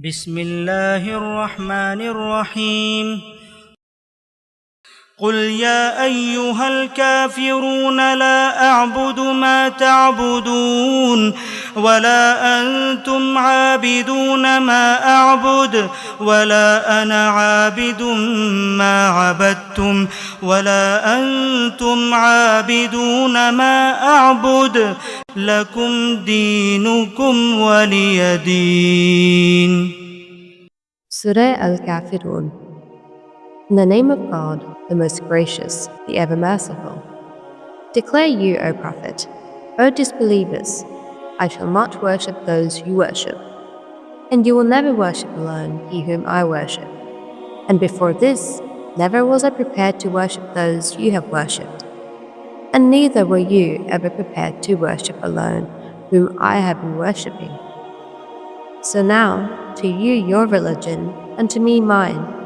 بسم الله الرحمن الرحيم قل يا أيها الكافرون لا أعبد ما تعبدون ولا أنتم عابدون ما أعبد ولا أنا عابد ما عبدتم ولا أنتم عابدون ما أعبد لكم دينكم ولي دين. Surah Al-Kafirun. In the name of God, the most gracious, the ever merciful. Declare you, O Prophet, O disbelievers, I shall not worship those you worship, and you will never worship alone he whom I worship. And before this, never was I prepared to worship those you have worshipped, and neither were you ever prepared to worship alone whom I have been worshipping. So now, to you your religion, and to me mine.